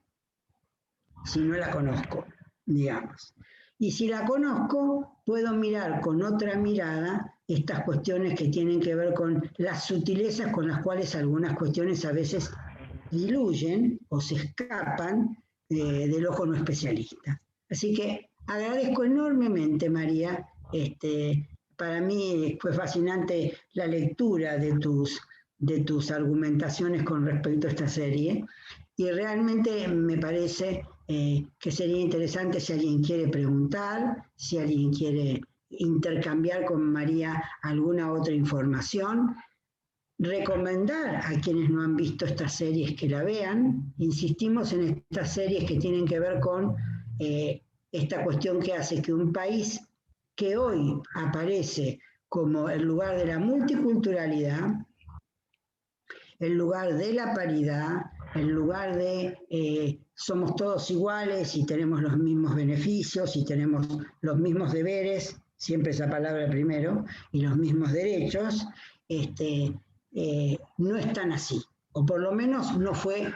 D: si no la conozco, digamos. Y si la conozco, puedo mirar con otra mirada estas cuestiones que tienen que ver con las sutilezas con las cuales algunas cuestiones a veces diluyen o se escapan del ojo no especialista. Así que agradezco enormemente, María. Para mí fue fascinante la lectura de tus argumentaciones con respecto a esta serie y realmente me parece que sería interesante si alguien quiere preguntar, si alguien quiere intercambiar con María alguna otra información, recomendar a quienes no han visto estas series que la vean. Insistimos en estas series que tienen que ver con esta cuestión que hace que un país que hoy aparece como el lugar de la multiculturalidad, el lugar de la paridad, el lugar de somos todos iguales y tenemos los mismos beneficios y tenemos los mismos deberes, siempre esa palabra primero, y los mismos derechos, no están así, o por lo menos no fue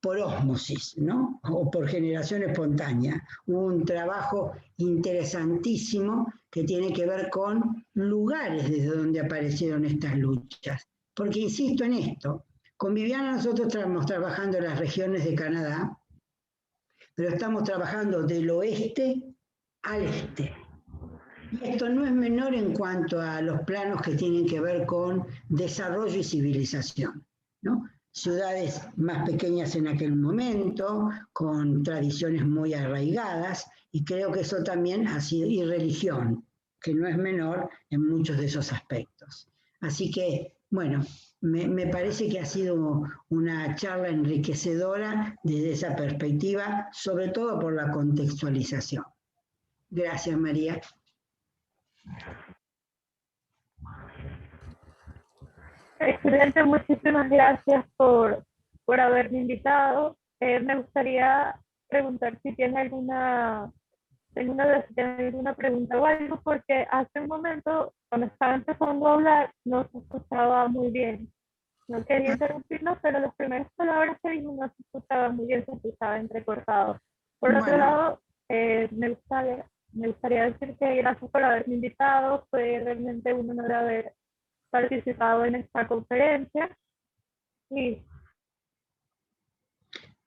D: por ósmosis, ¿no? O por generación espontánea. Hubo un trabajo interesantísimo que tiene que ver con lugares desde donde aparecieron estas luchas. Porque insisto en esto, con Viviana nosotros estamos trabajando en las regiones de Canadá, pero estamos trabajando del oeste al este. Y esto no es menor en cuanto a los planos que tienen que ver con desarrollo y civilización, ¿no? Ciudades más pequeñas en aquel momento, con tradiciones muy arraigadas, y creo que eso también ha sido, y religión, que no es menor en muchos de esos aspectos. Así que, bueno, me parece que ha sido una charla enriquecedora desde esa perspectiva, sobre todo por la contextualización. Gracias, María.
A: Excelente, muchísimas gracias por haberme invitado. Me gustaría preguntar si tiene alguna pregunta o algo, porque hace un momento, cuando estaba empezando a hablar, no se escuchaba muy bien. No quería interrumpirlo, pero las primeras palabras que dijo no se escuchaba muy bien, se escuchaba entrecortado. Por otro lado, me gustaría decir que gracias por haberme invitado. Fue realmente un honor haber participado en esta conferencia. Y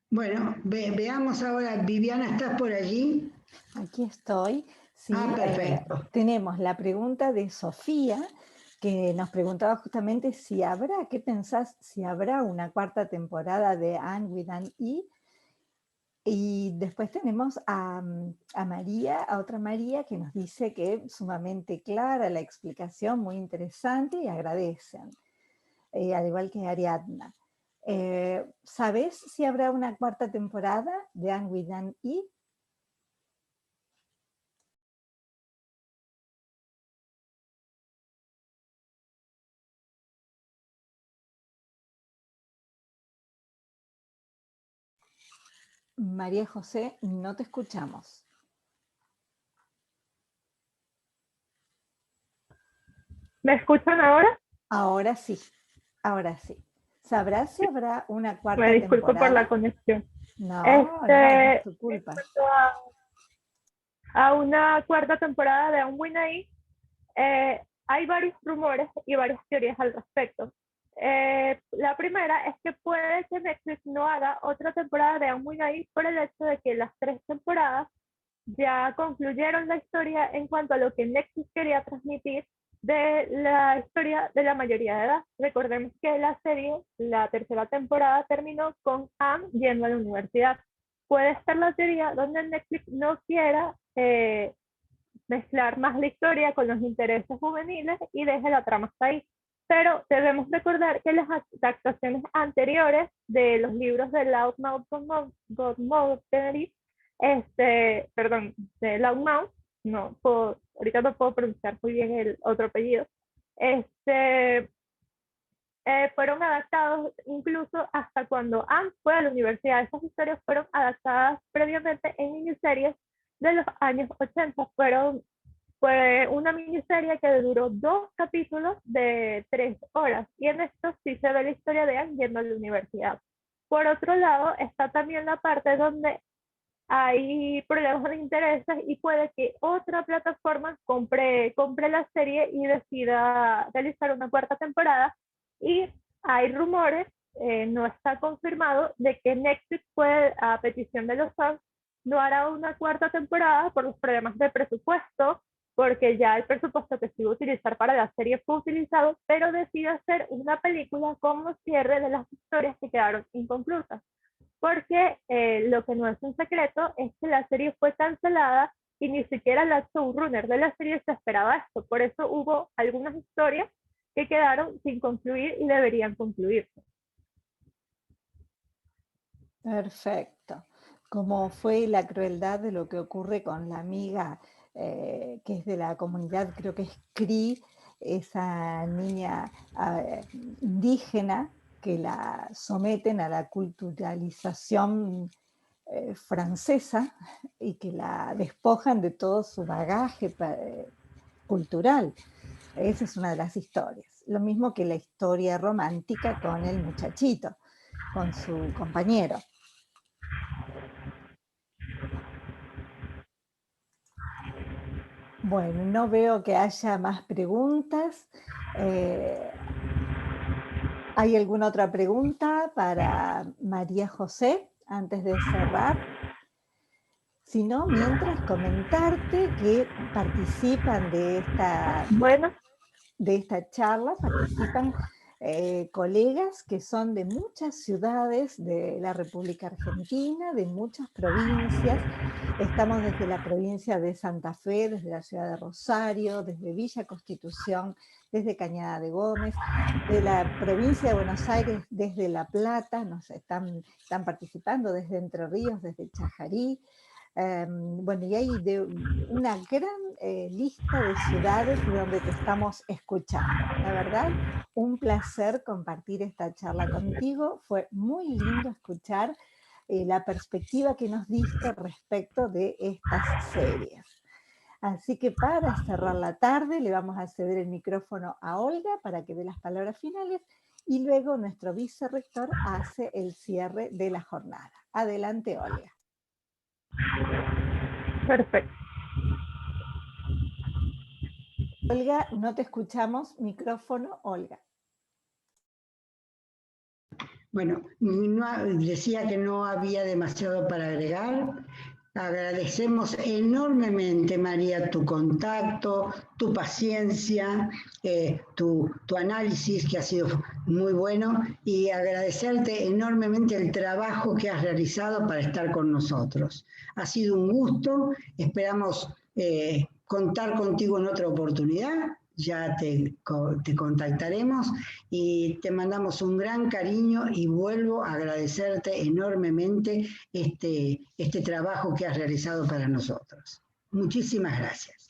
D: bueno, veamos ahora, Viviana, ¿estás por allí?
B: Aquí estoy. Sí,
D: perfecto.
B: Tenemos la pregunta de Sofía, que nos preguntaba justamente si habrá, ¿qué pensás? Si habrá una cuarta temporada de Anne with an E. Y después tenemos a María, a otra María, que nos dice que es sumamente clara la explicación, muy interesante, y agradecen, al igual que Ariadna. ¿Sabes si habrá una cuarta temporada de Anne with an E? María José, no te escuchamos.
A: ¿me escuchan ahora?
B: Ahora sí, ahora sí. ¿Sabrás si habrá una cuarta
A: Me disculpo
B: temporada?
A: por la conexión.
B: No, no es tu culpa.
A: En cuanto a una cuarta temporada de Anne with an E, hay varios rumores y varias teorías al respecto. La primera es que puede que Netflix no haga otra temporada de Anne with an E por el hecho de que las 3 temporadas ya concluyeron la historia en cuanto a lo que Netflix quería transmitir de la historia de la mayoría de edad. Recordemos que la serie, la tercera temporada, terminó con Anne yendo a la universidad. Puede estar la teoría donde Netflix no quiera mezclar más la historia con los intereses juveniles y deje la trama hasta ahí. Pero debemos recordar que las adaptaciones anteriores de los libros de Loudmouth Montgomery, de Loudmouth, ahorita no puedo pronunciar muy bien el otro apellido, fueron adaptados incluso hasta cuando Anne fue a la universidad. Esas historias fueron adaptadas previamente en miniseries de los años 80, fueron Fue una miniserie que duró 2 capítulos de 3 horas, y en esto sí se ve la historia de Anne yendo a la universidad. Por otro lado, está también la parte donde hay problemas de intereses y puede que otra plataforma compre la serie y decida realizar una 4ª temporada. Y hay rumores, no está confirmado, de que Netflix puede, a petición de los fans, no hará una 4ª temporada por los problemas de presupuesto, porque ya el presupuesto que se iba a utilizar para la serie fue utilizado, pero decide hacer una película como cierre de las historias que quedaron inconclusas. Porque lo que no es un secreto es que la serie fue cancelada y ni siquiera la showrunner de la serie se esperaba esto. Por eso hubo algunas historias que quedaron sin concluir y deberían concluirse.
B: Perfecto. Como fue la crueldad de lo que ocurre con la amiga que es de la comunidad, creo que es Cree, esa niña indígena que la someten a la culturalización francesa y que la despojan de todo su bagaje cultural. Esa es una de las historias. Lo mismo que la historia romántica con el muchachito, con su compañero. Bueno, no veo que haya más preguntas. ¿Hay alguna otra pregunta para María José antes de cerrar? Si no, mientras comentarte que participan de esta charla, participan colegas que son de muchas ciudades de la República Argentina, de muchas provincias. Estamos desde la provincia de Santa Fe, desde la ciudad de Rosario, desde Villa Constitución, desde Cañada de Gómez, de la provincia de Buenos Aires, desde La Plata, nos están participando desde Entre Ríos, desde Chajarí. Bueno, y hay una gran lista de ciudades donde te estamos escuchando. La verdad, un placer compartir esta charla contigo. Fue muy lindo escuchar la perspectiva que nos diste respecto de estas series. Así que para cerrar la tarde le vamos a ceder el micrófono a Olga para que dé las palabras finales y luego nuestro vicerrector hace el cierre de la jornada. Adelante, Olga.
A: Perfecto.
B: Olga, no te escuchamos. Micrófono, Olga.
D: Bueno, decía que no había demasiado para agregar. Agradecemos enormemente, María, tu contacto, tu paciencia, tu análisis, que ha sido muy bueno, y agradecerte enormemente el trabajo que has realizado para estar con nosotros. Ha sido un gusto, esperamos contar contigo en otra oportunidad. Ya te contactaremos y te mandamos un gran cariño y vuelvo a agradecerte enormemente este trabajo que has realizado para nosotros. Muchísimas gracias.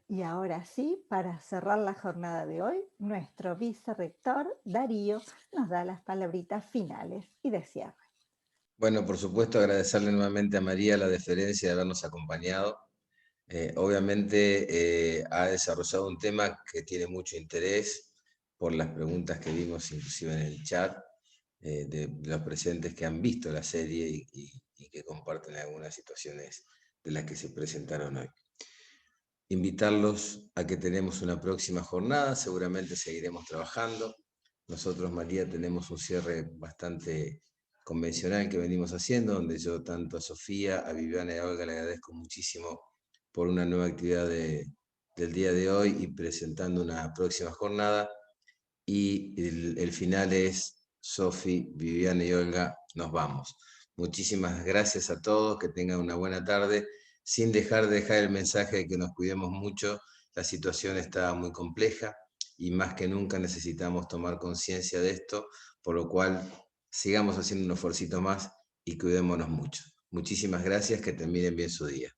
B: Y ahora sí, para cerrar la jornada de hoy, nuestro vicerrector, Darío, nos da las palabritas finales y de cierre.
C: Bueno, por supuesto, agradecerle nuevamente a María la deferencia de habernos acompañado. Obviamente ha desarrollado un tema que tiene mucho interés por las preguntas que vimos inclusive en el chat de los presentes que han visto la serie y que comparten algunas situaciones de las que se presentaron hoy. Invitarlos a que tenemos una próxima jornada, seguramente seguiremos trabajando. Nosotros, María, tenemos un cierre bastante convencional que venimos haciendo, donde yo tanto a Sofía, a Viviana y a Olga le agradezco muchísimo por una nueva actividad del día de hoy y presentando una próxima jornada. Y el final es Sofi, Viviana y Olga, nos vamos. Muchísimas gracias a todos, que tengan una buena tarde, sin dejar el mensaje de que nos cuidemos mucho. La situación está muy compleja y más que nunca necesitamos tomar conciencia de esto, por lo cual sigamos haciendo un esfuercito más y cuidémonos mucho. Muchísimas gracias, que terminen bien su día.